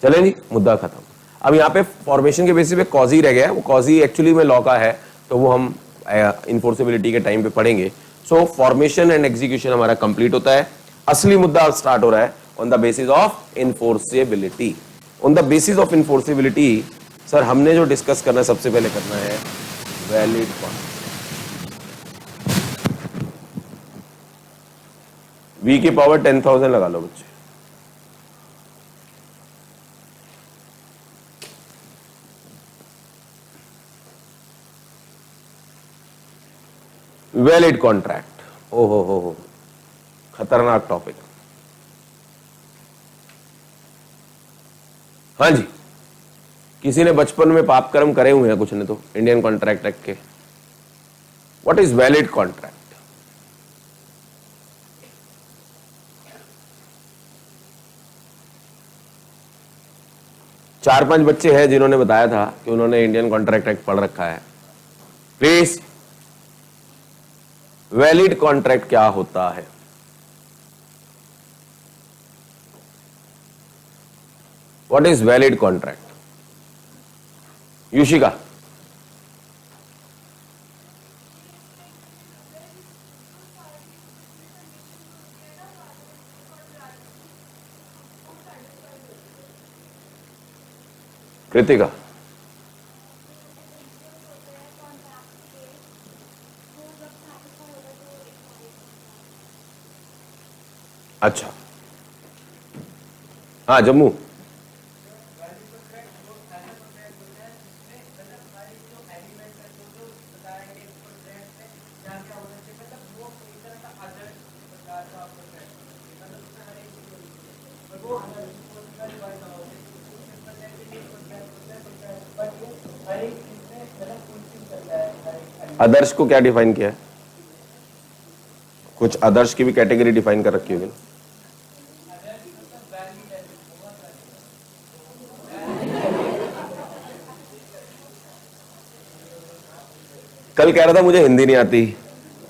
चले जी, मुद्दा खत्म। अब यहाँ पे फॉर्मेशन के बेसिस पे कॉजी रह गया है, वो कॉजी एक्चुअली में लॉ का है, तो वो हम इन्फोर्सेबिलिटी के टाइम पे पढ़ेंगे। सो फॉर्मेशन एंड एग्जीक्यूशन हमारा कंप्लीट होता है। असली मुद्दा स्टार्ट हो रहा है on the basis of enforceability. On the basis of enforceability sir हमने जो डिस्कस करना है, सबसे पहले करना है वैलिड कॉन्ट्रैक्ट। वी की पावर 10,000 लगा लो बच्चे। वैलिड कॉन्ट्रैक्ट, ओहो हो, खतरनाक टॉपिक। हाँ जी, किसी ने बचपन में पाप कर्म करे हुए हैं कुछ ने तो इंडियन कॉन्ट्रैक्ट एक्ट के। What is valid contract? चार पांच बच्चे हैं जिन्होंने बताया था कि उन्होंने इंडियन कॉन्ट्रैक्ट एक्ट पढ़ रखा है। प्लीज, वैलिड कॉन्ट्रैक्ट क्या होता है? What is valid contract? Yushika. Kritika. अच्छा, हाँ जम्मू। आदर्श को क्या डिफाइन किया है? कुछ आदर्श की भी कैटेगरी डिफाइन कर रखी होगी ना। कल कह रहा था मुझे हिंदी नहीं आती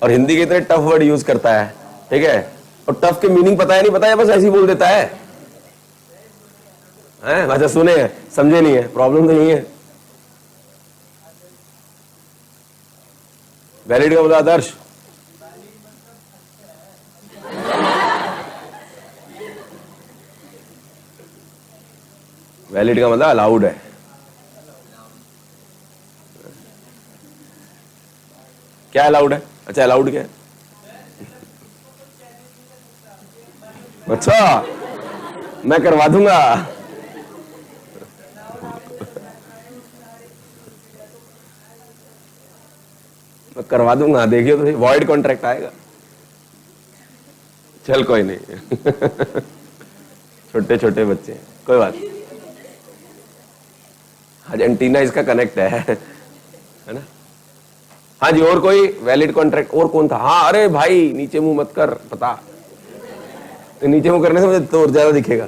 और हिंदी के इतने टफ वर्ड यूज करता है, ठीक है, और टफ के मीनिंग पता है नहीं, पता है बस ऐसे ही बोल देता है। अच्छा सुने हैं, समझे नहीं है, प्रॉब्लम तो यही है। वैलिड का मतलब आदर्श, वैलिड का मतलब अलाउड है। क्या अलाउड है? अच्छा अलाउड क्या है? अच्छा, मैं करवा दूंगा। मैं करवा दूंगा, देखिए तो वॉइड कॉन्ट्रैक्ट आएगा। चल कोई नहीं। छोटे छोटे बच्चे हैं, कोई बात नहीं। अर्जेंटीना इसका कनेक्ट है ना। हाँ जी, और कोई वैलिड कॉन्ट्रैक्ट? और कौन था? हाँ, अरे भाई नीचे मुंह मत कर, पता तो नीचे मुंह करने से मुझे तो और ज्यादा दिखेगा।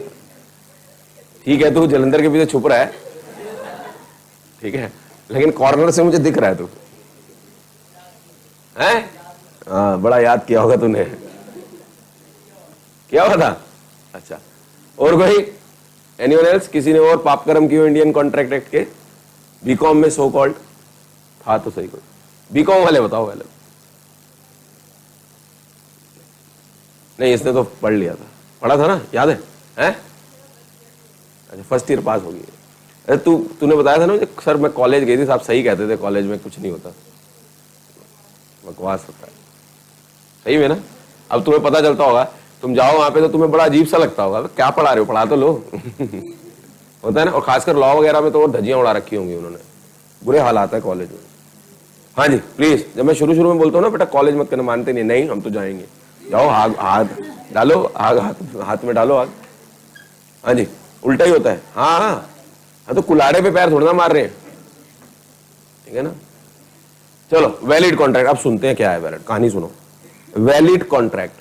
ठीक है, तू जलंधर के पीछे छुप रहा है, ठीक है, लेकिन कॉर्नर से मुझे दिख रहा है तू, है? हाँ, बड़ा याद किया होगा तूने, क्या हुआ था? अच्छा, और कोई? Anyone else? किसी ने और पाप कर्म किए इंडियन कॉन्ट्रैक्ट एक्ट के? बीकॉम में सो कॉल्ड था तो सही कोई, बीकॉम वाले बताओ पहले। नहीं, इसने तो पढ़ लिया था, पढ़ा था ना, याद है? हैं? अच्छा, फर्स्ट ईयर पास होगी। अरे तूने बताया था ना मुझे, सर मैं कॉलेज गई थी, साहब सही कहते थे कॉलेज में कुछ नहीं होता, बकवास होता है। सही में ना, अब तुम्हें पता चलता होगा, तुम जाओ वहां पे तो तुम्हें बड़ा अजीब सा लगता होगा, क्या पढ़ा रहे हो, पढ़ा तो लो। होता है ना, और खासकर लॉ वगैरह में तो और धज्जियां उड़ा रखी होंगी उन्होंने, बुरे हालात है कॉलेज में। हाँ जी प्लीज, जब मैं शुरू शुरू में बोलता हूँ ना बेटा कॉलेज मत करना, मानते नहीं, नहीं हम तो जाएंगे, जाओ, हाथ डालो, हाथ में डालो आग। हाँ जी, उल्टा ही होता है। हाँ हाँ हाँ, तो कुल्हाड़े पे पैर थोड़ा ना मार रहे हैं, ठीक है ना। चलो, वैलिड कॉन्ट्रैक्ट अब सुनते हैं क्या है वैलिड, कहानी सुनो। Valid contract,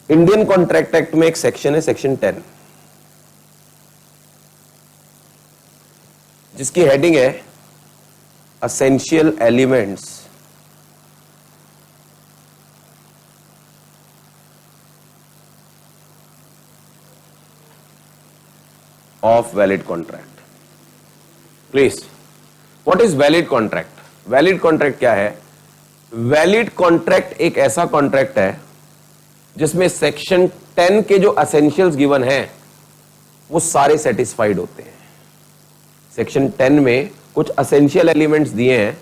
Indian contract act में एक सेक्शन है, सेक्शन 10, जिसकी हेडिंग है essential elements of valid contract. Please, what is valid contract? Valid contract क्या है? वैलिड कॉन्ट्रैक्ट एक ऐसा कॉन्ट्रैक्ट है जिसमें सेक्शन 10 के जो एसेंशियल्स गिवन हैं वो सारे सेटिस्फाइड होते हैं। सेक्शन 10 में कुछ एसेंशियल एलिमेंट्स दिए हैं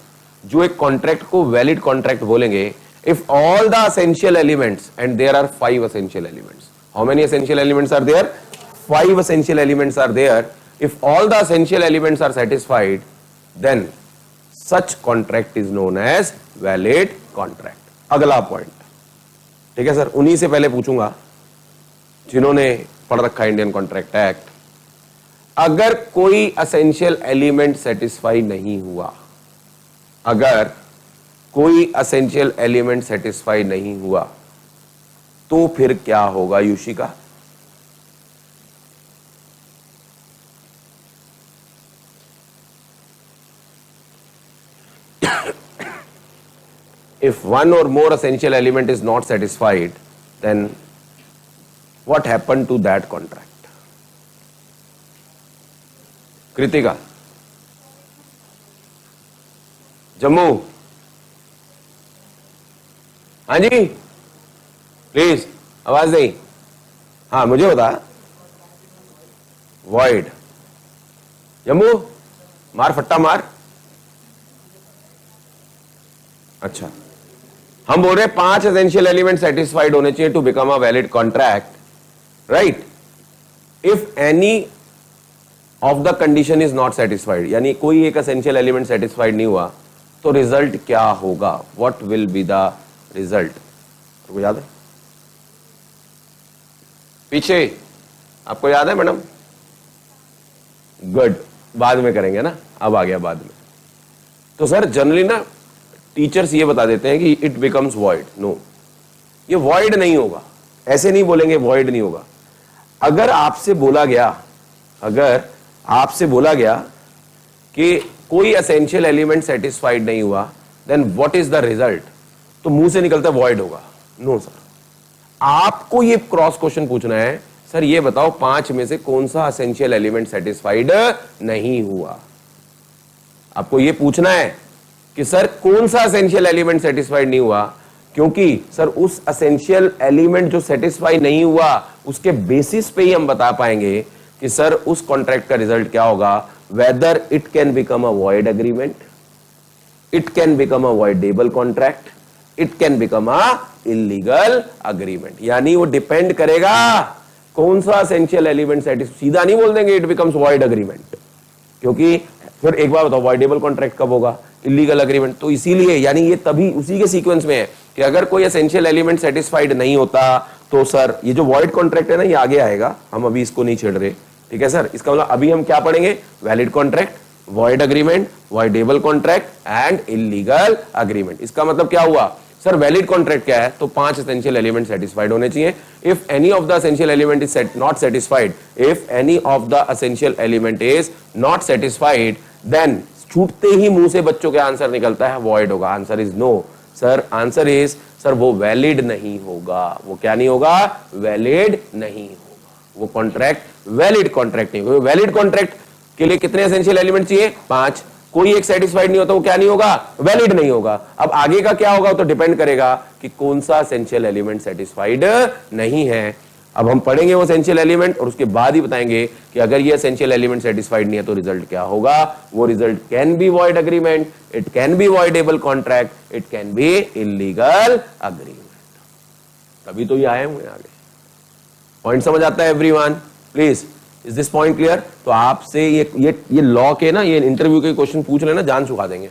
जो एक कॉन्ट्रैक्ट को वैलिड कॉन्ट्रैक्ट बोलेंगे if all the essential elements, and there are 5 essential elements. How many essential elements are there? 5 essential elements are there. If all the essential elements are satisfied, then such contract is known as valid contract. अगला point, ठीक है sir, उन्हीं से पहले पूछूंगा जिन्होंने पढ़ रखा इंडियन कॉन्ट्रैक्ट एक्ट। अगर कोई एसेंशियल एलिमेंट सेटिस्फाई नहीं हुआ, अगर कोई एसेंशियल एलिमेंट सेटिस्फाई नहीं हुआ तो फिर क्या होगा युशिका? If one or more essential element is not satisfied, then what happened to that contract? Kritika, Jammu, हाँ जी प्लीज, आवाज नहीं। हाँ मुझे बता। वॉइड, जम्मू मार फट्टा मार। अच्छा, हम बोल रहे हैं 5 एसेंशियल एलिमेंट सेटिस्फाइड होने चाहिए to become a valid contract, right? If any of the condition is not satisfied, यानी कोई एक एसेंशियल एलिमेंट सेटिस्फाइड नहीं हुआ तो रिजल्ट क्या होगा? What will be the result? आपको याद है? पीछे आपको याद है मैडम? गुड, बाद में करेंगे ना, अब आ गया बाद में। तो सर जनरली ना टीचर्स ये बता देते हैं कि इट बिकम्स वॉइड। नो, ये वॉइड नहीं होगा, ऐसे नहीं बोलेंगे वॉइड नहीं होगा। अगर आपसे बोला गया, अगर आपसे बोला गया कि कोई एसेंशियल एलिमेंट सेटिस्फाइड नहीं हुआ, then what is the result, तो मुंह से निकलता वॉइड होगा। नो सर, आपको ये क्रॉस क्वेश्चन पूछना है, सर ये बताओ 5 में से कौन सा एसेंशियल एलिमेंट सेटिस्फाइड नहीं हुआ। आपको ये पूछना है कि सर कौन सा एसेंशियल एलिमेंट सेटिस्फाइड नहीं हुआ, क्योंकि सर उस एसेंशियल एलिमेंट जो सेटिस्फाई नहीं हुआ उसके बेसिस पे ही हम बता पाएंगे कि सर उस कॉन्ट्रैक्ट का रिजल्ट क्या होगा। Whether it can become a void agreement, it can become a voidable contract, it can become a illegal agreement. यानी वो डिपेंड करेगा कौन सा एसेंशियल एलिमेंट सेटिस्फाई। सीधा नहीं बोल देंगे इट बिकम्स वॉइड अग्रीमेंट, क्योंकि फिर एक बार बताओ वॉइडेबल कॉन्ट्रैक्ट कब होगा? Illegal agreement. तो इसीलिए यानी ये तभी उसी के सीक्वेंस में है कि अगर कोई एसेंशियल एलिमेंट सेटिस्फाइड नहीं होता तो सर ये जो वॉइड कॉन्ट्रैक्ट है ना ये आगे आएगा, हम अभी इसको नहीं छेड़ रहे, ठीक है सर? इसका मतलब अभी हम क्या पढ़ेंगे? Valid contract, void agreement, voidable contract and illegal agreement. इसका मतलब क्या हुआ सर? वैलिड कॉन्ट्रैक्ट क्या है? तो 5 एसेंशियल एलिमेंट सेटिस्फाइड होने चाहिए। If any of the essential element is not satisfied, if any of the essential element is not satisfied, then छूटते ही मुंह से बच्चों के आंसर निकलता है वॉइड होगा। Answer is no sir, answer is sir वो वैलिड नहीं होगा। वो क्या नहीं होगा? वैलिड नहीं होगा। वो कॉन्ट्रैक्ट वैलिड कॉन्ट्रैक्ट नहीं होगा। वैलिड कॉन्ट्रैक्ट के लिए कितने एसेंशियल एलिमेंट चाहिए? 5। कोई एक सेटिस्फाइड नहीं होता वो क्या नहीं होगा? वैलिड नहीं होगा। अब आगे का क्या होगा तो डिपेंड करेगा कि कौन सा एसेंशियल एलिमेंट सेटिस्फाइड नहीं है। अब हम पढ़ेंगे वो एसेंशियल एलिमेंट और उसके बाद ही बताएंगे कि अगर ये एसेंशियल एलिमेंट सेटिस्फाइड नहीं है तो रिजल्ट क्या होगा। वो result can be void agreement, it can be voidable contract, it can be illegal agreement. तभी तो ये आए हुए आगे। पॉइंट समझ आता है everyone? Please, is this point clear? तो आपसे ये लॉ के ना ये इंटरव्यू के क्वेश्चन पूछ लेना, जान चुका देंगे।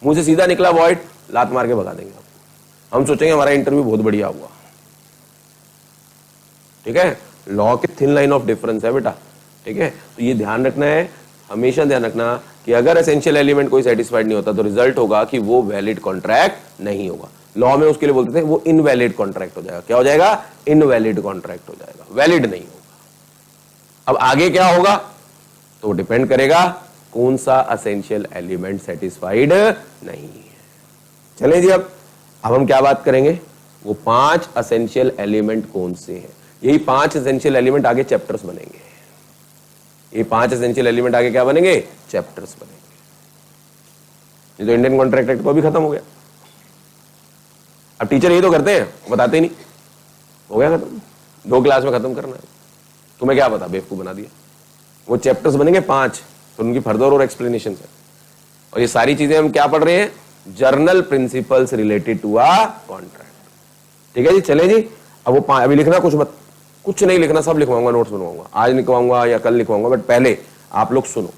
मुंह से सीधा निकला वॉइड, लात मार के भगा देंगे आपको। हम सोचेंगे हमारा इंटरव्यू बहुत बढ़िया हुआ, ठीक है? लॉ के थिन लाइन ऑफ डिफरेंस है बेटा, ठीक है? तो ये ध्यान रखना है, हमेशा ध्यान रखना कि अगर एसेंशियल एलिमेंट कोई सेटिस्फाइड नहीं होता तो रिजल्ट होगा कि वो वैलिड कॉन्ट्रैक्ट नहीं होगा। लॉ में उसके लिए बोलते थे वो इनवैलिड कॉन्ट्रैक्ट हो जाएगा। क्या हो जाएगा? इनवैलिड कॉन्ट्रैक्ट हो जाएगा, वैलिड नहीं होगा। अब आगे क्या होगा तो डिपेंड करेगा कौन सा एसेंशियल एलिमेंट सेटिस्फाइड नहीं है। चलें जी, अब हम क्या बात करेंगे? वो 5 एसेंशियल एलिमेंट कौन से हैं। यही 5 एसेंशियल एलिमेंट आगे चैप्टर्स बनेंगे। ये 5 एसेंशियल एलिमेंट आगे क्या बनेंगे? चैप्टर्स बनेंगे। ये तो इंडियन कॉन्ट्रैक्ट एक्ट को भी खत्म हो गया। अब टीचर ये तो करते हैं, बताते ही नहीं, हो गया खत्म, 2 क्लास में खत्म करना है, तुम्हें क्या पता, बेवकूफ बना दिया। वो चैप्टर्स बनेंगे 5, तो उनकी फर्दर और एक्सप्लेनेशन है। और ये सारी चीजें हम क्या पढ़ रहे हैं? General principles related to a contract. ठीक है जी, चले जी। अब वो अभी लिखना कुछ मत, कुछ नहीं लिखना, सब लिखवाऊंगा, नोट्स बनवाऊंगा, आज लिखवाऊंगा या कल लिखवाऊंगा, बट पहले आप लोग सुनो।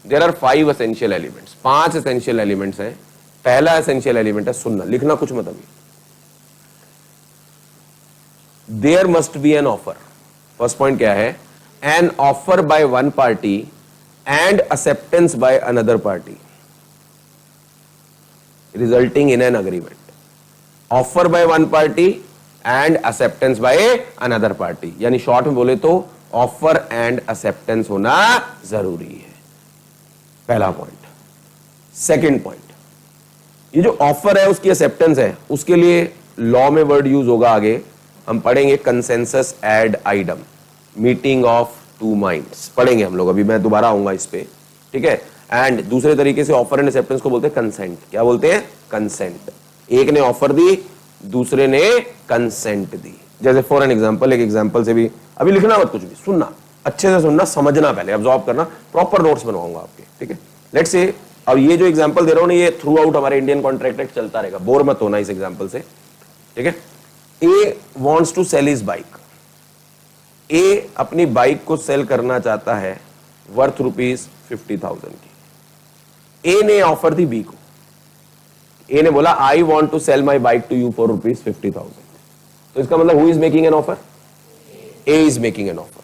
There are 5 essential elements, 5 essential elements हैं। पहला एसेंशियल एलिमेंट है सुनना, लिखना कुछ मत अभी। There must be an offer. First point क्या है? An offer by one party and acceptance by another party resulting in an agreement. Offer by one party and acceptance by another party, यानी short में बोले तो offer and acceptance होना जरूरी है। पहला पॉइंट। सेकंड पॉइंट, ये जो ऑफर है उसकी एक्सेप्टेंस है, उसके लिए लॉ में वर्ड यूज होगा, आगे हम पढ़ेंगे कंसेंसस एड आइडम, मीटिंग ऑफ टू माइंड्स पढ़ेंगे हम लोग, अभी मैं दोबारा आऊंगा इस पे, ठीक है। एंड दूसरे तरीके से ऑफर एंड एक्सेप्टेंस को बोलते हैं कंसेंट। क्या बोलते हैं? कंसेंट। एक ने ऑफर दी, दूसरे ने कंसेंट दी। जैसे फॉर एन एग्जांपल, एक एग्जांपल से भी, अभी लिखना मत कुछ भी, सुनना अच्छे से, सुनना, समझना, पहले अब्सॉर्ब करना, प्रॉपर नोट्स बनवाऊंगा आपके, ठीक है। लेट्स से अब ये जो एग्जांपल दे रहा हूं ना, ये थ्रू आउट हमारे इंडियन कॉन्ट्रैक्ट एक्ट चलता रहेगा, बोर मत होना इस एग्जांपल से, ठीक है। A wants to sell his bike. A अपनी बाइक को सेल करना चाहता है वर्थ ₹50,000 की। ए ने ऑफर दी बी को। ए ने बोला I want to sell my bike to you for ₹50,000। तो इसका मतलब who is making an offer? A is making an offer,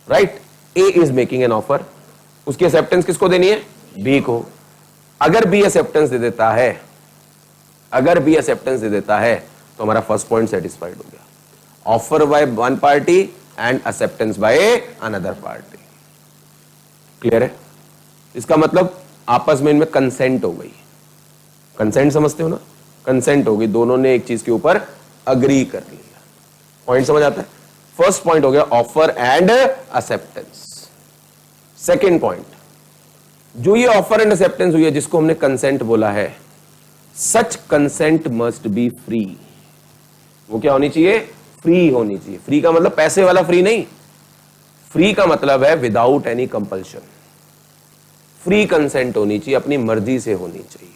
right. A is making an offer. उसकी एक्सेप्टेंस किसको देनी है? बी को। अगर बी एक्सेप्टेंस दे देता है, अगर बी एक्सेप्टेंस दे देता है तो हमारा फर्स्ट पॉइंट सेटिस्फाइड हो गया। Offer by one party and acceptance by another party. Clear है? इसका मतलब आपस में इनमें कंसेंट हो गई। कंसेंट समझते हो ना? कंसेंट हो गई, दोनों ने एक चीज के ऊपर अग्री कर लिया। पॉइंट समझ आता है? फर्स्ट पॉइंट हो गया offer and acceptance. Second point, जो ये ऑफर एंड एक्सेप्टेंस हुई है, जिसको हमने कंसेंट बोला है, such consent must be free. वो क्या होनी चाहिए? फ्री होनी चाहिए। फ्री का मतलब पैसे वाला फ्री नहीं, फ्री का मतलब है without any compulsion. Free consent होनी चाहिए, अपनी मर्जी से होनी चाहिए।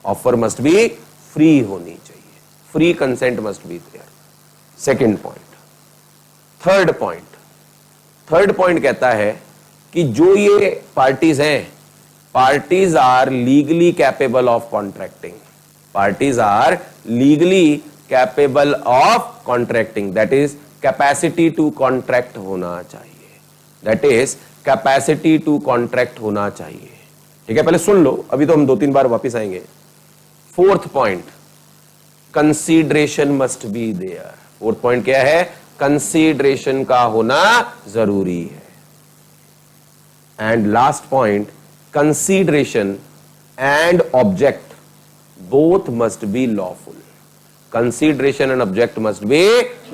ऑफर मस्ट बी फ्री होनी चाहिए, free consent must be there. Second point. Third point कहता है कि जो ये पार्टीज हैं, parties are legally capable of contracting. Parties are legally capable of contracting, that is capacity to contract होना चाहिए। That is capacity to contract होना चाहिए, ठीक है। पहले सुन लो, अभी तो हम 2-3 बार वापिस आएंगे। Fourth point, consideration must be there. Fourth point क्या है? कंसीडरेशन का होना जरूरी है। And last point, consideration and object both must be lawful. Consideration and object must be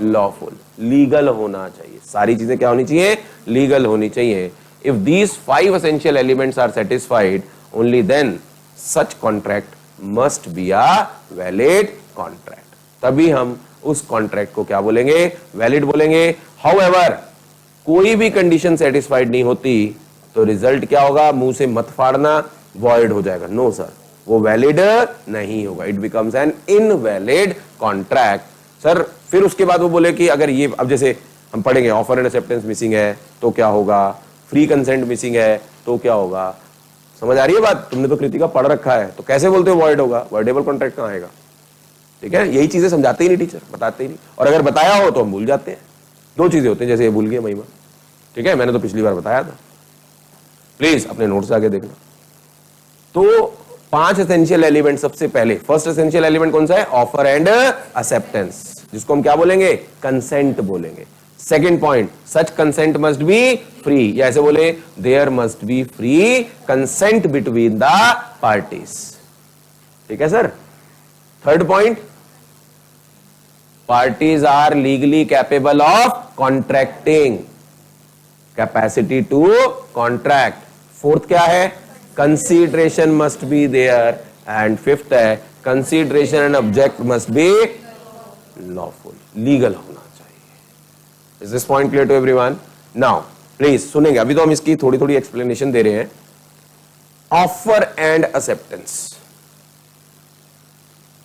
lawful, legal होना चाहिए। सारी चीजें क्या होनी चाहिए? लीगल होनी चाहिए। If these 5 essential elements are satisfied, only then such contract must be a valid contract. तभी हम उस कॉन्ट्रैक्ट को क्या बोलेंगे? वैलिड बोलेंगे। हाउएवर, कोई भी कंडीशन सेटिस्फाइड नहीं होती तो रिजल्ट क्या होगा? मुंह से मत फाड़ना, वॉइड हो जाएगा। नो सर, वो वैलिड नहीं होगा, it becomes N invalid contract. Sir फिर उसके बाद वो बोले कि अगर ये, अब जैसे हम पढ़ेंगे ऑफर एंड एक्सेप्टेंस मिसिंग है तो क्या होगा, फ्री कंसेंट मिसिंग है तो क्या होगा। समझ आ रही है बात? तुमने तो कृतिका पढ़ रखा है, तो कैसे बोलते हो वॉइड होगा? वर्डेबल कॉन्ट्रैक्ट कहां आएगा? ठीक है, यही चीजें समझाते ही नहीं टीचर, बताते ही नहीं, और अगर बताया हो तो हम भूल जाते हैं। 2 चीजें होती हैं, जैसे ये भूल गए महिमा, ठीक है, मैंने तो पिछली बार बताया था, प्लीज अपने नोट्स आगे देखना। तो 5 एसेंशियल एलिमेंट, सबसे पहले फर्स्ट एसेंशियल एलिमेंट कौन सा है? ऑफर एंड एक्सेप्टेंस, जिसको हम क्या बोलेंगे? कंसेंट बोलेंगे। Second point, such consent must be free, या ऐसे बोले there must be free consent between the parties, ठीक है sir. Third point, parties are legally capable of contracting. Capacity to contract. Fourth क्या है? Consideration must be there, and fifth है consideration and object must be lawful, legal होना चाहिए। Is this point clear to everyone? Now please सुनेंगे, अभी तो हम इसकी थोड़ी थोड़ी एक्सप्लेनेशन दे रहे हैं। Offer and acceptance,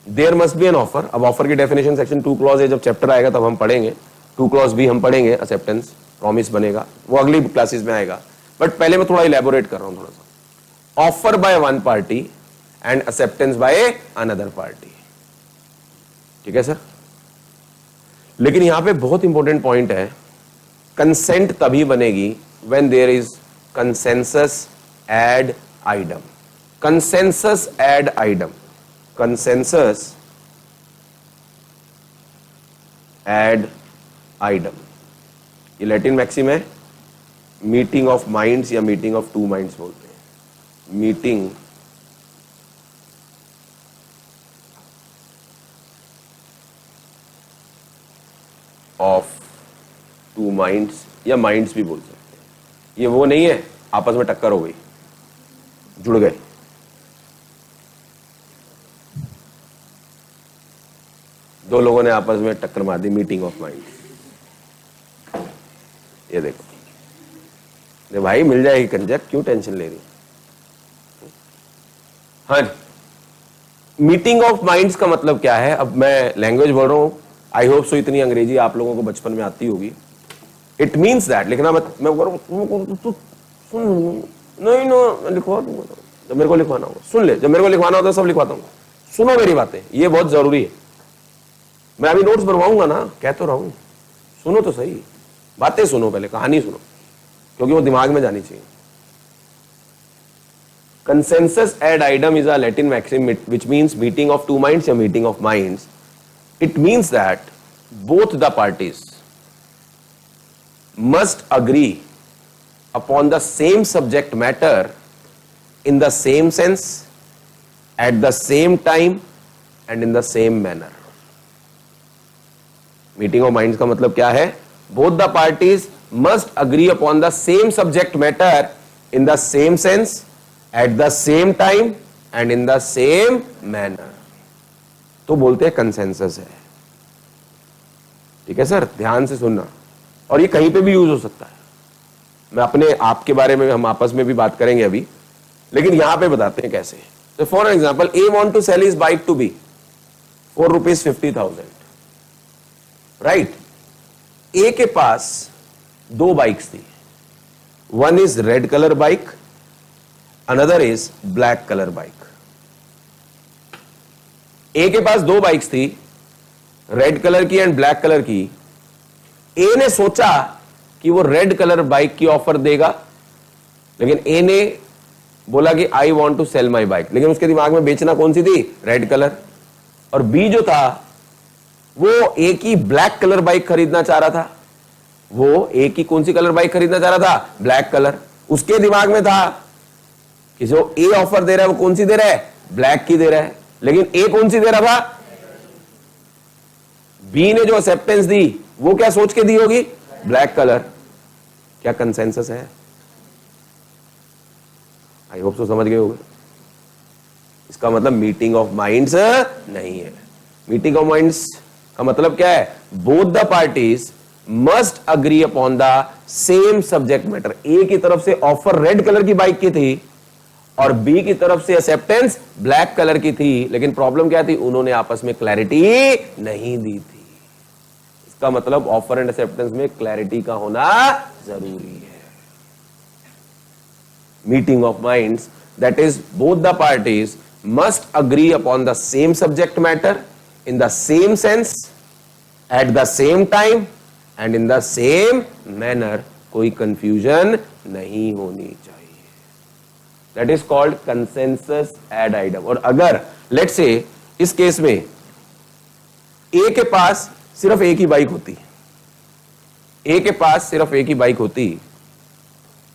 there must be an offer. अब ऑफर की डेफिनेशन सेक्शन 2 क्लॉज है, जब चैप्टर आएगा तब हम पढ़ेंगे। 2 क्लॉज भी हम पढ़ेंगे, एक्सेप्टेंस प्रॉमिस बनेगा, वो अगली क्लासेस में आएगा, बट पहले मैं थोड़ा इलेबोरेट कर रहा हूं थोड़ा सा। Offer by one party and acceptance by another party, ठीक है सर? लेकिन यहां पे बहुत इंपॉर्टेंट पॉइंट है, कंसेंट तभी बनेगी when there is consensus add आइडम। कंसेंसस एड आइडम, कंसेंसस एड आइडम, ये लैटिन मैक्सिम है, मीटिंग ऑफ माइंड्स या मीटिंग ऑफ टू माइंड्स बोलते हैं। मीटिंग ऑफ टू माइंड्स या माइंड्स भी बोल सकते हैं। ये वो नहीं है आपस में टक्कर हो गई, जुड़ गए। दो लोगों ने आपस में टक्कर मार दी, मीटिंग ऑफ माइंड्स। ये देखो, ये भाई मिल जाएगी कंजक, क्यों टेंशन ले रही? हाँ, मीटिंग ऑफ माइंड्स का मतलब क्या है? अब मैं लैंग्वेज बोल रहा हूं, आई होप सो इतनी अंग्रेजी आप लोगों को बचपन में आती होगी। इट मीन्स दैट, लिखना मैं सुन, नहीं नो लिखवा दूंगा जब मेरे को लिखवाना होगा, सुन ले, जब मेरे को लिखवाना होता है सब लिखवाता हूँ, सुनो मेरी बातें, ये बहुत जरूरी है। मैं अभी नोट्स बनवाऊंगा ना, कह तो रहा हूं, सुनो तो सही, बातें सुनो, पहले कहानी सुनो, क्योंकि वो दिमाग में जानी चाहिए। Consensus ad idem is a Latin maxim which means meeting of two minds or meeting of minds. It means that both the parties must agree upon the same subject matter in the same sense, at the same time and in the same manner. Meeting of minds का मतलब क्या है? Both the parties must agree upon the same subject matter in the same sense, at the same time and in the same manner. तो बोलते हैं consensus है, ठीक है सर? ध्यान से सुनना, और ये कहीं पे भी यूज हो सकता है। मैं अपने आपके बारे में हम आपस में भी बात करेंगे अभी, लेकिन यहां पे बताते हैं कैसे। तो for example, A want to sell his bike to be ₹450,000, right? A के पास दो बाइक्स थी, one is red colour bike, another is black colour bike. A के पास दो बाइक्स थी, रेड कलर की एंड ब्लैक कलर की। ए ने सोचा कि वो रेड कलर बाइक की ऑफर देगा, लेकिन ए ने बोला कि I want to sell my bike, लेकिन उसके दिमाग में बेचना कौन सी थी? Red colour. और बी जो था वो ए की ब्लैक कलर बाइक खरीदना चाह रहा था, वो ए की कौन सी कलर बाइक खरीदना चाह रहा था? Black colour. उसके दिमाग में था कि जो ए ऑफर दे रहा है वो कौन सी दे रहा है? ब्लैक की दे रहा है, लेकिन ए कौन सी दे रहा था? बी ने जो एक्सेप्टेंस दी वो क्या सोच के दी होगी? Black colour. क्या कंसेंसस है? आई होप सो समझ गए होंगे। इसका मतलब मीटिंग ऑफ माइंड्स नहीं है। मीटिंग ऑफ माइंड्स का मतलब क्या है? Both the parties must agree upon the same subject matter. A की तरफ से ऑफर रेड कलर की बाइक की थी और बी की तरफ से एक्सेप्टेंस ब्लैक कलर की थी, लेकिन प्रॉब्लम क्या थी? उन्होंने आपस में क्लैरिटी नहीं दी थी। इसका मतलब ऑफर एंड एक्सेप्टेंस में क्लैरिटी का होना जरूरी है। Meeting of minds, that is both the parties must agree upon the same subject matter in the same sense, at the same time and in the same manner. कोई confusion नहीं होनी चाहिए। That is called consensus add आइडम। और अगर let's say इस case में ए के पास सिर्फ एक ही बाइक होती, ए के पास सिर्फ एक ही बाइक होती,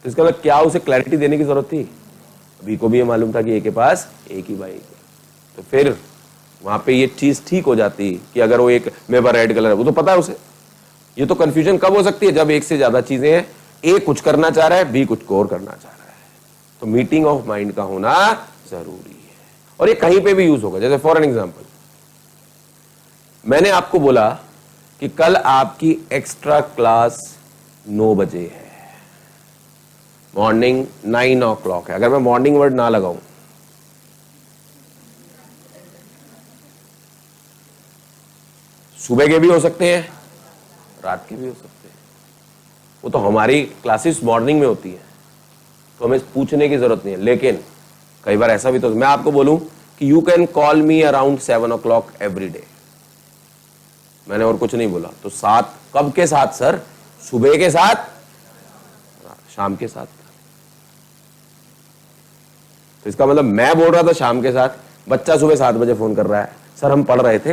तो इसका मतलब क्या उसे क्लैरिटी देने की जरूरत थी? बी को भी ये मालूम था कि ए के पास एक ही बाइक है, तो फिर वहां पे ये चीज ठीक हो जाती कि अगर वो एक मेरे पास रेड कलर है, वो तो पता है उसे। ये तो कंफ्यूजन कब हो सकती है? जब एक से ज्यादा चीजें हैं। ए कुछ करना चाह रहा है, बी कुछ और करना चाह रहा है, तो मीटिंग ऑफ माइंड का होना जरूरी है। और ये कहीं पे भी यूज होगा। जैसे फॉर एन एग्जांपल, मैंने आपको बोला कि कल आपकी एक्स्ट्रा क्लास 9 बजे है, मॉर्निंग 9 o'clock है। अगर मैं मॉर्निंग वर्ड ना लगाऊं, सुबह के भी हो सकते हैं, रात के भी हो सकते हैं, वो तो हमारी क्लासेस मॉर्निंग में होती है, तो हमें पूछने की जरूरत नहीं है। लेकिन कई बार ऐसा भी तो मैं आपको बोलूं कि you can call me around 7 o'clock every day, मैंने और कुछ नहीं बोला, तो 7 कब के साथ सर? सुबह के साथ, शाम के साथ। तो इसका मतलब मैं बोल रहा था शाम के साथ, बच्चा सुबह 7 बजे फोन कर रहा है, सर हम पढ़ रहे थे,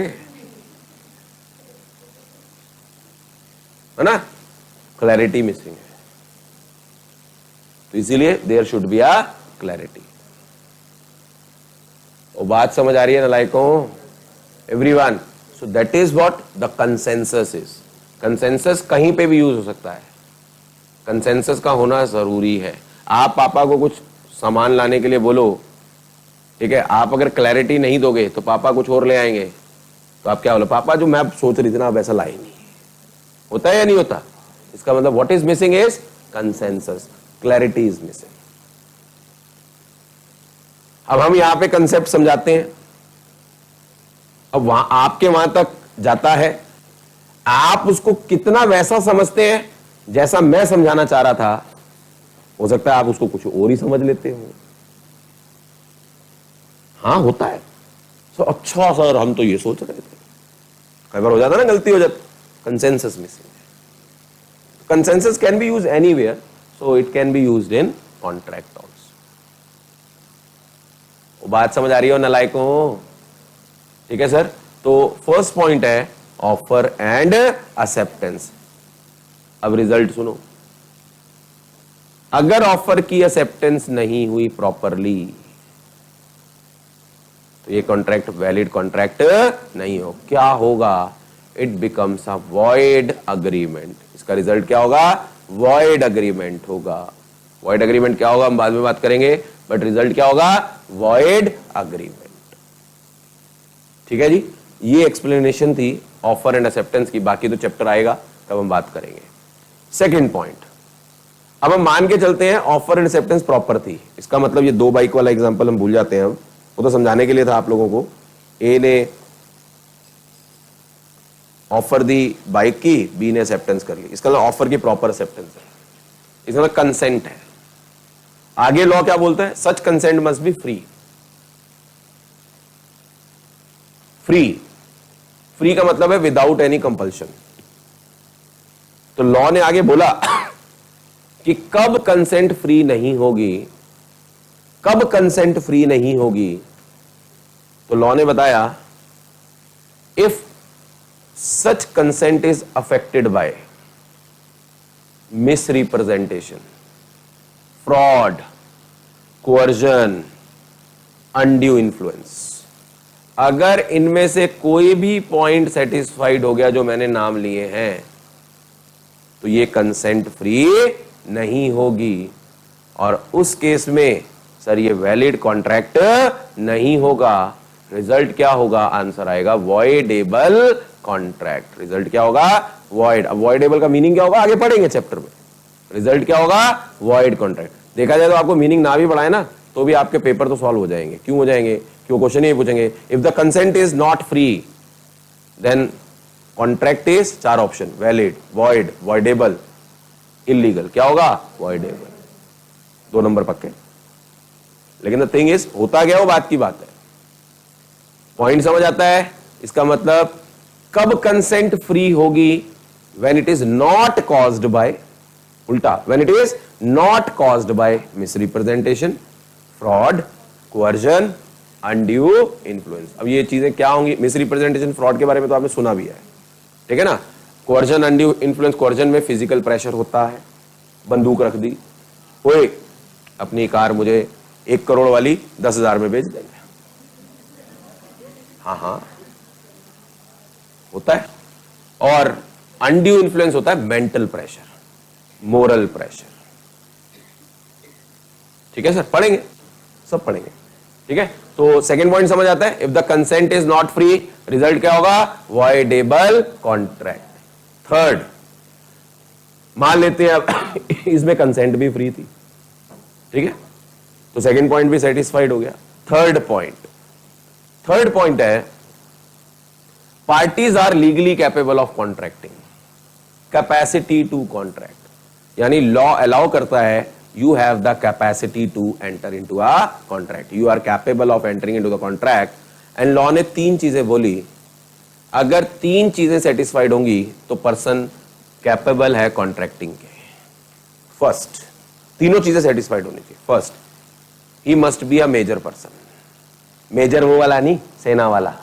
है ना? क्लैरिटी मिसिंग है, तो इसीलिए there should be a clarity. वो बात समझ आ रही है ना लाइकों? Everyone, so that is what the consensus is. Consensus कहीं पे भी यूज हो सकता है, कंसेंसस का होना जरूरी है। आप पापा को कुछ सामान लाने के लिए बोलो, ठीक है, आप अगर क्लैरिटी नहीं दोगे तो पापा कुछ और ले आएंगे, तो आप क्या बोलो? पापा जो मैं सोच रही थी ना, आप ऐसा लाए नहीं। होता है या नहीं होता? इसका मतलब what is missing is consensus, clarity is missing. अब हम यहां पे कंसेप्ट समझाते हैं, अब वहां आपके वहां तक जाता है, आप उसको कितना वैसा समझते हैं जैसा मैं समझाना चाह रहा था, हो सकता है आप उसको कुछ और ही समझ लेते हो। हाँ होता है। तो अच्छा सर हम तो ये सोच रहे थे, कई बार हो जाता ना, गलती हो जाती, कंसेंसस मिसिंग है। Consensus can be used anywhere, so it can be used in contract also. बात समझ आ रही हो नालायकों? ठीक है सर। तो फर्स्ट पॉइंट है ऑफर एंड एक्सेप्टेंस। अब रिजल्ट सुनो, अगर ऑफर की एक्सेप्टेंस नहीं हुई प्रॉपरली तो ये कॉन्ट्रैक्ट वैलिड कॉन्ट्रैक्ट नहीं हो। क्या होगा? It becomes a void agreement. इसका रिजल्ट क्या होगा? वॉइड अग्रीमेंट होगा। वॉइड अग्रीमेंट क्या होगा हम बाद में बात करेंगे, बट रिजल्ट क्या होगा? Void agreement. ठीक है जी, ये एक्सप्लेनेशन थी ऑफर एंड एक्सेप्टेंस की। बाकी तो चैप्टर आएगा तब हम बात करेंगे। सेकंड पॉइंट, अब हम मान के चलते हैं ऑफर एंड एक्सेप्टेंस प्रॉपर थी। इसका मतलब ये 2 बाइक वाला एग्जांपल हम भूल जाते हैं, हम वो तो समझाने के लिए था आप लोगों को। ए ने ऑफर दी बाइक की, बी ने एक्सेप्टेंस कर ली, इसका मतलब ऑफर की प्रॉपर एक्सेप्टेंस है, इसका मतलब कंसेंट है। आगे लॉ क्या बोलता है? Such consent must be free. Free, free का मतलब है विदाउट एनी कंपल्शन। तो लॉ ने आगे बोला कि कब कंसेंट फ्री नहीं होगी, कब कंसेंट फ्री नहीं होगी, तो लॉ ने बताया if such consent is affected by misrepresentation, fraud, coercion, undue influence. अगर इनमें से कोई भी पॉइंट सेटिस्फाइड हो गया जो मैंने नाम लिए हैं, तो ये कंसेंट फ्री नहीं होगी, और उस केस में सर ये वैलिड कॉन्ट्रैक्ट नहीं होगा। रिजल्ट क्या होगा? आंसर आएगा वॉइडेबल कॉन्ट्रैक्ट। रिजल्ट क्या होगा? वॉइड। अब वॉइडेबल का मीनिंग क्या होगा आगे पढ़ेंगे चैप्टर में। रिजल्ट क्या होगा? Void contract. देखा जाए तो आपको मीनिंग ना भी पढ़ाए ना, तो भी आपके पेपर तो सॉल्व हो जाएंगे। क्यों हो जाएंगे? क्यों? क्वेश्चन ये पूछेंगे if the consent is not free then contract is, 4 option, valid, void, voidable, illegal. क्या होगा? वॉइडेबल। 2 नंबर पक्के। लेकिन द थिंग इज, होता क्या, वो बात की बात है। पॉइंट समझ आता है? इसका मतलब कब कंसेंट फ्री होगी? When it is not caused by, उल्टा, when it is not caused by misrepresentation, fraud, coercion, undue influence. अब ये चीजें क्या होंगी? मिसरिप्रेजेंटेशन, फ्रॉड के बारे में तो आपने सुना भी है, ठीक है ना। कोअर्जन, अनड्यू इन्फ्लुएंस, कोअर्जन में फिजिकल प्रेशर होता है, बंदूक रख दी, ओए अपनी कार मुझे 1 करोड़ वाली 10,000 में बेच देंगे। हाँ हाँ होता है। और अनड्यू इन्फ्लुएंस होता है मेंटल प्रेशर, मोरल प्रेशर। ठीक है सर, पढ़ेंगे, सब पढ़ेंगे। ठीक है, तो सेकंड पॉइंट समझ आता है, if the consent is not free, result क्या होगा? Voidable contract. थर्ड, मान लेते हैं अब इसमें कंसेंट भी फ्री थी, ठीक है, तो सेकंड पॉइंट भी सेटिस्फाइड हो गया। थर्ड पॉइंट है, parties are legally capable of contracting, capacity to contract, यानी लॉ अलाउ करता है, you have the capacity to enter into a contract, you are capable of entering into the contract, and law ने तीन चीजें बोली, अगर तीन चीजें सेटिस्फाइड होंगी तो पर्सन कैपेबल है कॉन्ट्रैक्टिंग के। फर्स्ट, तीनों चीजें सेटिस्फाइड होनी चाहिए। First, he must be a major person, major वो वाला नहीं, सेना वाला,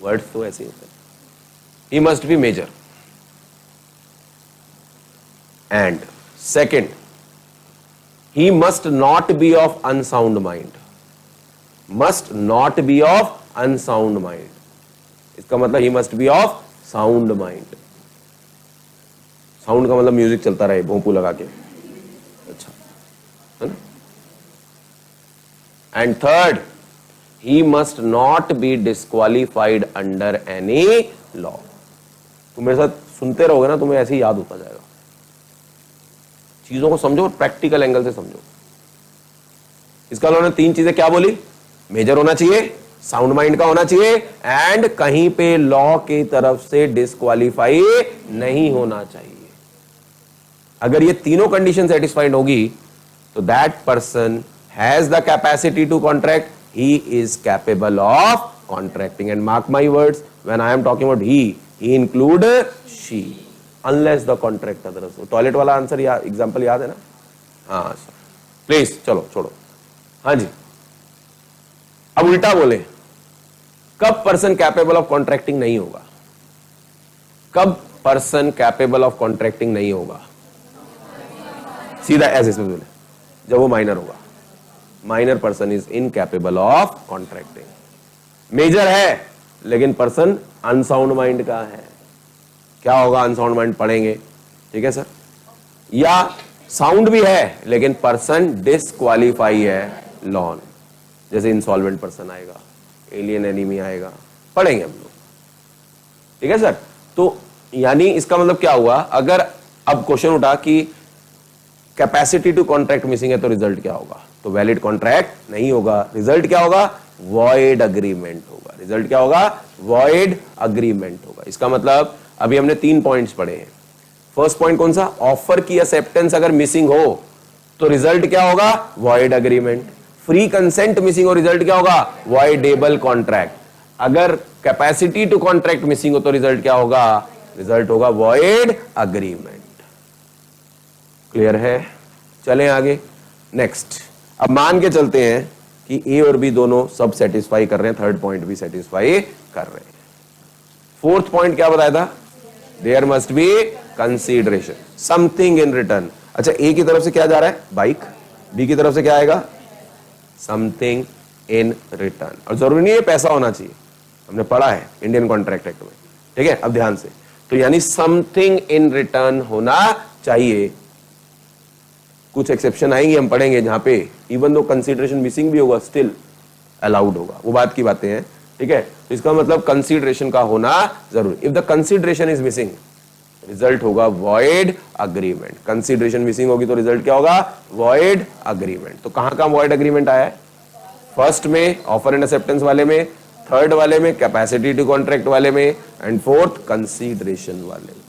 वर्ड्स तो ऐसे ही होते हैं। He must be major. And second, he must not be of unsound mind, must not be of unsound mind, इसका मतलब he must be of sound mind, sound का मतलब म्यूजिक चलता रहे भोंपू लगा के, अच्छा है ना। And third, he must not be disqualified under any law। तुम मेरे साथ सुनते रहोगे ना, तुम्हें ऐसे ही याद होता जाएगा। चीजों को समझो और प्रैक्टिकल एंगल से समझो। इसका उन्होंने तीन चीजें क्या बोली? मेजर होना चाहिए, साउंड माइंड का होना चाहिए, एंड कहीं पे लॉ की तरफ से डिस्क्वालीफाई नहीं होना चाहिए। अगर ये तीनों कंडीशन सेटिस्फाइड होगी तो that person has the capacity to contract, he is capable of contracting. And mark my words, when I am talking about he include she, unless the contract others. Toilet वाला answer example याद है ना? हाँ sir, please चलो छोड़ो। हाँ जी, अब उल्टा बोले, कब पर्सन कैपेबल ऑफ कॉन्ट्रैक्टिंग नहीं होगा? कब पर्सन कैपेबल ऑफ कॉन्ट्रैक्टिंग नहीं होगा? सीधा ऐसे बोले, जब वो माइनर होगा। Minor person is incapable of contracting. Major है लेकिन पर्सन अनसाउंड माइंड का है। क्या होगा? अनसाउंड माइंड पढ़ेंगे, ठीक है सर। या साउंड भी है लेकिन पर्सन डिस्क्वालीफाई है लॉन, जैसे इंसॉल्वेंट पर्सन आएगा, एलियन एनिमी आएगा, पढ़ेंगे हम लोग, ठीक है सर। तो यानी इसका मतलब क्या हुआ? अगर अब क्वेश्चन उठा कि कैपेसिटी टू कॉन्ट्रैक्ट मिसिंग है तो रिजल्ट क्या होगा? तो वैलिड कॉन्ट्रैक्ट नहीं होगा। रिजल्ट क्या होगा? वॉइड अग्रीमेंट होगा। रिजल्ट क्या होगा? वॉइड अग्रीमेंट होगा। इसका मतलब अभी हमने तीन पॉइंट्स पढ़े हैं। फर्स्ट पॉइंट कौन सा? ऑफर की एक्सेप्टेंस अगर मिसिंग हो तो रिजल्ट क्या होगा? Void agreement. Free consent missing हो, रिजल्ट क्या होगा? Voidable contract. अगर कैपेसिटी टू कॉन्ट्रैक्ट मिसिंग हो तो रिजल्ट क्या होगा? रिजल्ट होगा वॉइड अग्रीमेंट। क्लियर है? चलें आगे, नेक्स्ट। अब मान के चलते हैं कि ए और बी दोनों सब सेटिस्फाई कर रहे हैं, थर्ड पॉइंट भी सेटिस्फाई कर रहे हैं। फोर्थ पॉइंट क्या बताया था? There must be consideration, something in return. अच्छा, ए की तरफ से क्या जा रहा है? बाइक। बी की तरफ से क्या आएगा? Something in return. और जरूरी नहीं है पैसा होना चाहिए, हमने पढ़ा है इंडियन कॉन्ट्रैक्ट एक्ट में, ठीक है। अब ध्यान से, तो यानी समथिंग इन रिटर्न होना चाहिए। कुछ एक्सेप्शन आएंगे, हम पढ़ेंगे, जहां पे इवन दो कंसीडरेशन मिसिंग भी होगा स्टिल अलाउड होगा, वो बात की बातें हैं, ठीक है। तो इसका मतलब कंसीडरेशन का होना जरूरी। If the consideration is missing, result होगा वॉइड अग्रीमेंट। कंसीडरेशन मिसिंग होगी तो रिजल्ट क्या होगा? Void agreement. तो कहां कहां वॉइड अग्रीमेंट आया है? फर्स्ट में ऑफर एंड एक्सेप्टेंस वाले में, थर्ड वाले में कैपेसिटी टू कॉन्ट्रैक्ट वाले में, एंड फोर्थ कंसीडरेशन वाले में,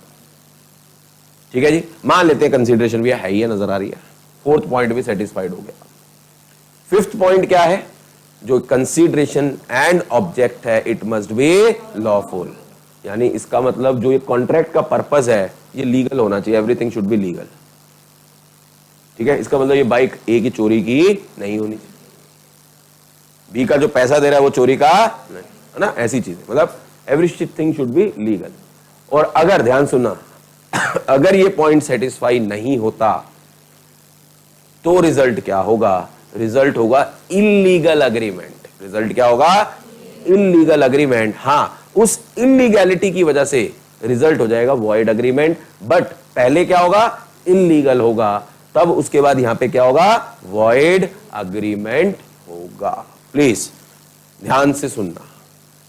ठीक है जी। मान लेते हैं कंसीडरेशन भी है ही है, नजर आ रही है। फोर्थ पॉइंट भी सेटिस्फाइड हो गया। फिफ्थ पॉइंट क्या है? जो कंसीडरेशन एंड ऑब्जेक्ट है, इट मस्ट बी लॉफुल। यानी इसका मतलब जो ये कॉन्ट्रैक्ट का पर्पस है ये लीगल होना चाहिए, एवरीथिंग शुड बी लीगल, ठीक है। इसका मतलब ये बाइक ए की चोरी की नहीं होनी चाहिए, बी का जो पैसा दे रहा है वो चोरी का नहीं, है ना, ऐसी चीजें, मतलब एवरीथिंग शुड बी लीगल। और अगर ध्यान सुनना, अगर ये पॉइंट सेटिस्फाई नहीं होता तो रिजल्ट क्या होगा? रिजल्ट होगा इल्लीगल अग्रीमेंट। रिजल्ट क्या होगा? Illegal agreement. हां, उस इलीगैलिटी की वजह से रिजल्ट हो जाएगा वॉइड अग्रीमेंट, बट पहले क्या होगा, इल्लीगल होगा, तब उसके बाद यहां पे क्या होगा, वॉइड अग्रीमेंट होगा। प्लीज ध्यान से सुनना।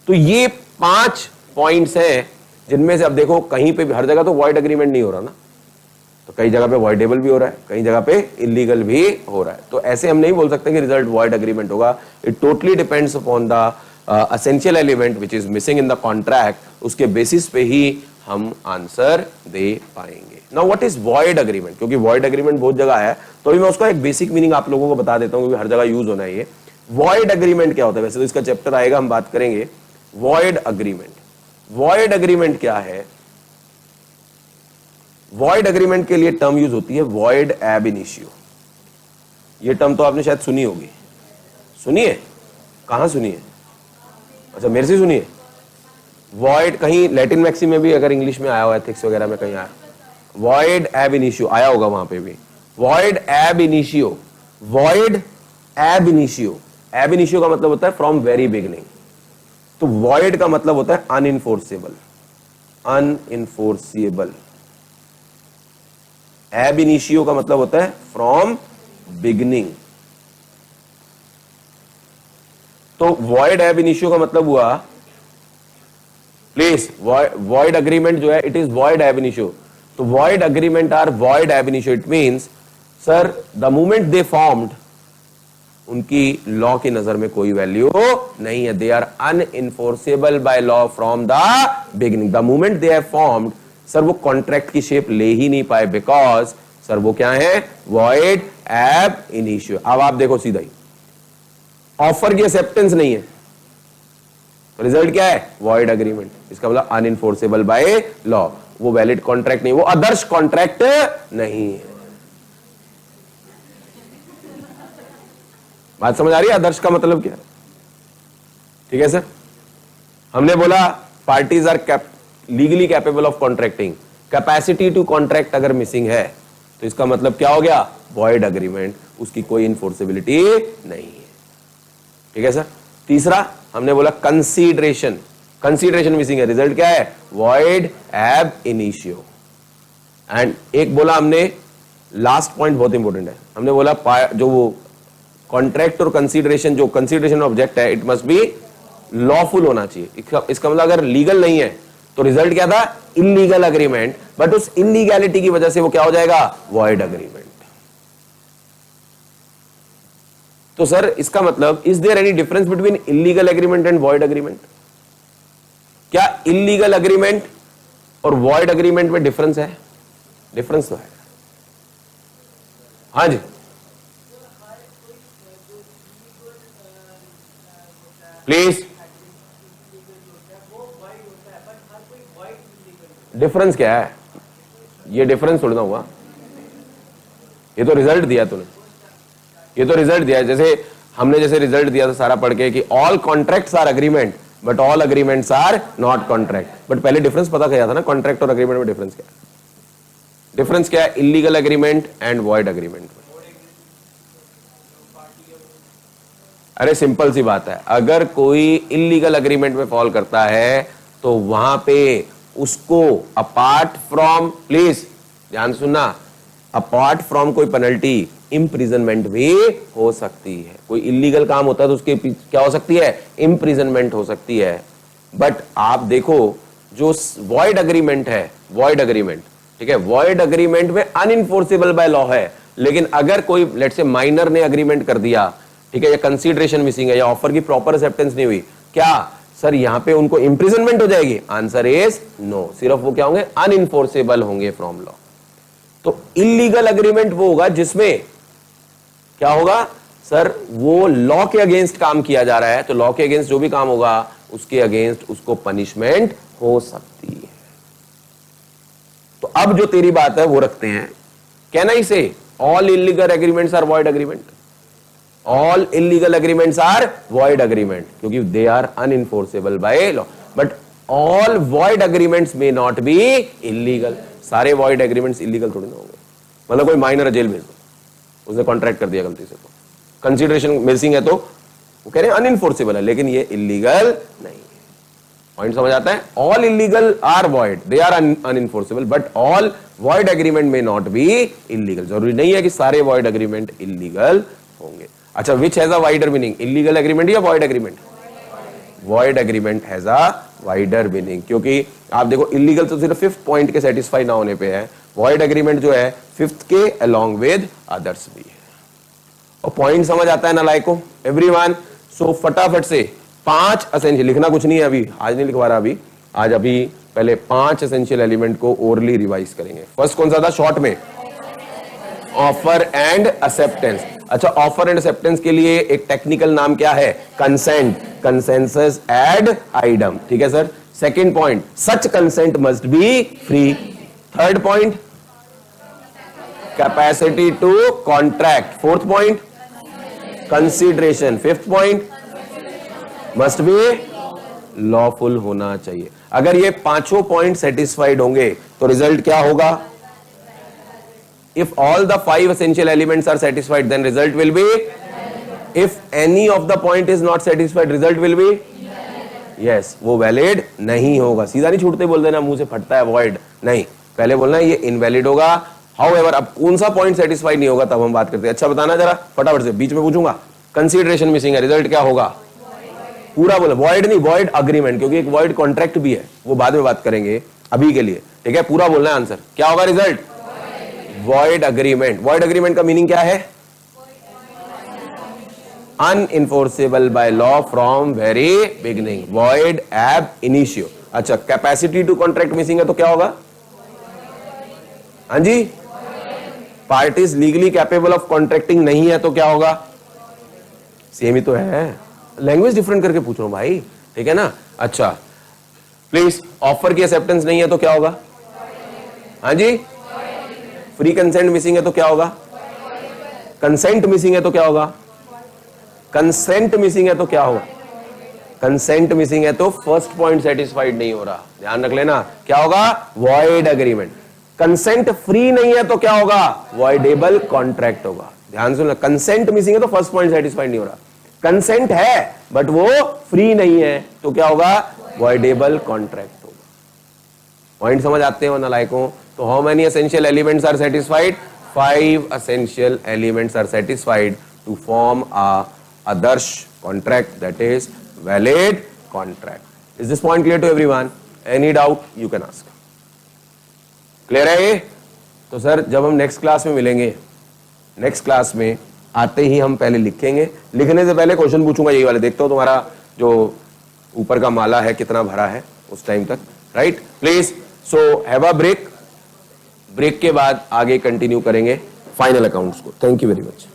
तो ये 5 पॉइंट्स हैं जिनमें से अब देखो कहीं पे भी, हर जगह तो वॉइड अग्रीमेंट नहीं हो रहा ना, तो कई जगह पे वॉइडेबल भी हो रहा है, कई जगह पे इलीगल भी हो रहा है। तो ऐसे हम नहीं बोल सकते कि रिजल्ट वॉइड अग्रीमेंट होगा। It totally depends upon the essential element which is missing in the contract, उसके बेसिस पे ही हम आंसर दे पाएंगे। Now what is void agreement, क्योंकि वॉइड अग्रीमेंट बहुत जगह है, तो अभी मैं उसका एक बेसिक मीनिंग आप लोगों को बता देता हूं, क्योंकि हर जगह यूज होना है ये। वॉइड अग्रीमेंट क्या होता है, वैसे तो इसका चैप्टर आएगा, हम बात करेंगे वॉइड अग्रीमेंट। वॉइड अग्रीमेंट क्या है, वॉइड अग्रीमेंट के लिए टर्म यूज होती है वॉइड एब इनिशियो। ये टर्म तो आपने शायद सुनी होगी, सुनिए, कहां सुनिए, अच्छा मेरे से सुनिए। वॉइड कहीं लैटिन मैक्सिम में भी अगर इंग्लिश में आया हो, एथिक्स वगैरह में कहीं आया, वॉइड एब इनिशियो आया होगा, वहां पे भी void ab initio. Void ab initio, एब इनिशियो का मतलब होता है फ्रॉम वेरी बिगिनिंग। तो वॉइड का मतलब होता है अनइनफोर्सेबल, अनइनफोर्सेबल। एब इनिशियो का मतलब होता है फ्रॉम बिगिनिंग। तो वॉइड एब इनिशियो का मतलब हुआ, प्लीज वॉइड अग्रीमेंट जो है it is void ab initio. तो void agreement are void ab initio. It means sir the moment they formed, उनकी लॉ की नजर में कोई वैल्यू नहीं है। They are unenforceable by law from the beginning. The moment they have formed, sir वो contract की शेप ले ही नहीं पाए, बिकॉज सर वो क्या है, वॉइड एब इनिशियो। अब आप देखो सीधा ही, ऑफर की एक्सेप्टेंस नहीं है, तो रिजल्ट क्या है, वॉइड अग्रीमेंट। इसका मतलब अनइनफोर्सेबल बाय लॉ, वो वैलिड कॉन्ट्रैक्ट नहीं, वो आदर्श कॉन्ट्रैक्ट नहीं है। बात समझ आ रही है, आदर्श का मतलब क्या है, ठीक है सर। हमने बोला parties are legally capable of contracting, capacity to contract अगर मिसिंग है तो इसका मतलब क्या हो गया, वॉइड अग्रीमेंट, उसकी कोई इन्फोर्सेबिलिटी नहीं है, ठीक है सर। तीसरा हमने बोला कंसीडरेशन, कंसीडरेशन मिसिंग है, रिजल्ट क्या है, वॉइड एब इनिशियो। एंड एक बोला हमने, लास्ट पॉइंट बहुत इंपॉर्टेंट है, हमने बोला जो वो कॉन्ट्रैक्ट और कंसीडरेशन, जो कंसीडरेशन ऑब्जेक्ट है, इट मस्ट बी लॉफुल होना चाहिए। इसका मतलब अगर लीगल नहीं है तो रिजल्ट क्या था, इलीगल अग्रीमेंट, बट उस इलीगैलिटी की वजह से वो क्या हो जाएगा, वॉइड अग्रीमेंट। तो सर इसका मतलब, is there any difference between illegal agreement and void agreement? क्या इलीगल एग्रीमेंट और वॉइड अग्रीमेंट में डिफरेंस है? डिफरेंस तो है, हाँ जी प्लीज। डिफरेंस क्या है, ये डिफरेंस थोड़ा हुआ, ये तो रिजल्ट दिया तूने, ये तो रिजल्ट दिया, जैसे हमने जैसे रिजल्ट दिया था सारा पढ़ के कि all contracts are agreement but all agreements are not contract. But पहले डिफरेंस पता किया था ना, कॉन्ट्रैक्ट और अग्रीमेंट में डिफरेंस क्या है? डिफरेंस क्या है illegal agreement and void agreement में? अरे सिंपल सी बात है, अगर कोई इलीगल एग्रीमेंट में फॉल करता है तो वहां पे उसको अपार्ट फ्रॉम, प्लीज ध्यान सुनना, अपार्ट फ्रॉम कोई पेनल्टी, इम्प्रिजनमेंट भी हो सकती है। कोई इलीगल काम होता है तो उसके क्या हो सकती है, इम्प्रिजनमेंट हो सकती है। बट आप देखो जो वॉइड अग्रीमेंट है, वॉइड अग्रीमेंट, ठीक है, वॉइड अग्रीमेंट में अनइनफोर्सेबल बाय लॉ है, लेकिन अगर कोई लेट्स से माइनर ने अग्रीमेंट कर दिया, ठीक है, या कंसीडरेशन मिसिंग है, या ऑफर की प्रॉपर एक्सेप्टेंस नहीं हुई, क्या सर यहां पे उनको इंप्रिजनमेंट हो जाएगी? आंसर इज नो, सिर्फ वो क्या होंगे, अनइनफोर्सेबल होंगे फ्रॉम लॉ। तो इलीगल एग्रीमेंट वो होगा जिसमें क्या होगा सर, वो लॉ के अगेंस्ट काम किया जा रहा है, तो लॉ के अगेंस्ट जो भी काम होगा उसके अगेंस्ट उसको पनिशमेंट हो सकती है। तो अब जो तेरी बात है वो रखते हैं, can I say all illegal agreements are void agreement? All illegal agreements are void agreement, क्योंकि they are unenforceable by law. But all void agreements may not be illegal. सारे वॉइड एग्रीमेंट्स इलीगल थोड़ी ना होंगे, मतलब कोई minor jail भेज दो, उसने कॉन्ट्रैक्ट कर दिया गलती से, तो कंसीडरेशन मिसिंग है तो वो कह रहे हैं अनइनफोर्सेबल है, लेकिन ये इलीगल नहीं है। पॉइंट समझ आता है? All illegal are void, they are unenforceable, but all void agreement may not be illegal. जरूरी नहीं है कि सारे वॉइड एग्रीमेंट इलीगल होंगे। अच्छा, which has a wider meaning, illegal agreement या void agreement? Void agreement has a wider meaning, क्योंकि आप देखो इलीगल तो सिर्फ फिफ्थ पॉइंट के सेटिस्फाई ना होने पे है, वॉइड एग्रीमेंट जो है फिफ्थ के अलोंग विद अदर्स भी है। और पॉइंट समझ आता है ना लाइको एवरीवन? सो फटाफट से 5 एसेंशियल, लिखना कुछ नहीं है अभी, आज नहीं लिखवा रहा अभी, आज अभी पहले 5 एसेंशियल एलिमेंट को ओरली रिवाइज करेंगे। फर्स्ट कौन सा था शॉर्ट में? Offer and acceptance. अच्छा, ऑफर एंड एक्सेप्टेंस के लिए एक टेक्निकल नाम क्या है? Consent, consensus add idem. ठीक है sir. Second point, such consent must be free. Third point, capacity to contract. Fourth point, consideration. Fifth point, must be lawful होना चाहिए। अगर ये पांचों पॉइंट सेटिस्फाइड होंगे तो रिजल्ट क्या होगा? If all the 5 essential elements are satisfied, then result will be. If any of the point is not satisfied, result will be. Yes, वो valid नहीं होगा। सीधा नहीं छूटते बोल देना, मुंह से फटता है void, नहीं, पहले बोलना है ये invalid होगा। However, अब कौन सा point satisfied नहीं होगा तब हम बात करते हैं। अच्छा बताना जरा फटाफट से, बीच में पूछूंगा। कंसीडरेशन मिसिंग है, रिजल्ट क्या होगा? पूरा बोला, void नहीं, void agreement, क्योंकि एक void contract भी है, वो बाद में बात करेंगे, अभी के लिए ठीक है। पूरा बोलना है आंसर। क्या होगा result? Void agreement. Void agreement का मीनिंग क्या है? Unenforceable by law from very beginning, void ab initio. अच्छा, कैपेसिटी टू कॉन्ट्रैक्ट मिसिंग है तो क्या होगा? हाँ जी, parties legally capable of contracting नहीं है तो क्या होगा? सेम ही तो है, लैंग्वेज डिफरेंट करके पूछ रहा हूं भाई, ठीक है ना। अच्छा प्लीज, ऑफर की एक्सेप्टेंस नहीं है तो क्या होगा? हाँ जी, फ्री कंसेंट मिसिंग है तो क्या होगा? कंसेंट मिसिंग है तो क्या होगा? कंसेंट मिसिंग है तो क्या होगा? कंसेंट मिसिंग है तो फर्स्ट पॉइंट सेटिस्फाइड नहीं हो रहा, ध्यान रख लेना। क्या होगा? Void agreement. कंसेंट फ्री नहीं है तो क्या होगा? वॉइडेबल कॉन्ट्रैक्ट होगा। ध्यान सुनना, कंसेंट मिसिंग है तो फर्स्ट पॉइंट सेटिस्फाइड नहीं हो रहा, कंसेंट है बट वो फ्री नहीं है तो क्या होगा? वॉइडेबल कॉन्ट्रैक्ट होगा। पॉइंट समझ आते हो ना लाइकों? तो how many essential elements are satisfied? 5 essential elements are satisfied to form a आदर्श contract, that is valid contract. Is this point clear to everyone? Any doubt you can ask. Clear है ये? तो सर जब हम next class में मिलेंगे, next class में आते ही हम पहले लिखेंगे, लिखने से पहले क्वेश्चन पूछूंगा यही वाले, देखते हो तुम्हारा जो ऊपर का माला है कितना भरा है उस टाइम तक, right? Please, so have a break, break के बाद आगे कंटिन्यू करेंगे फाइनल अकाउंट्स को। Thank you very much.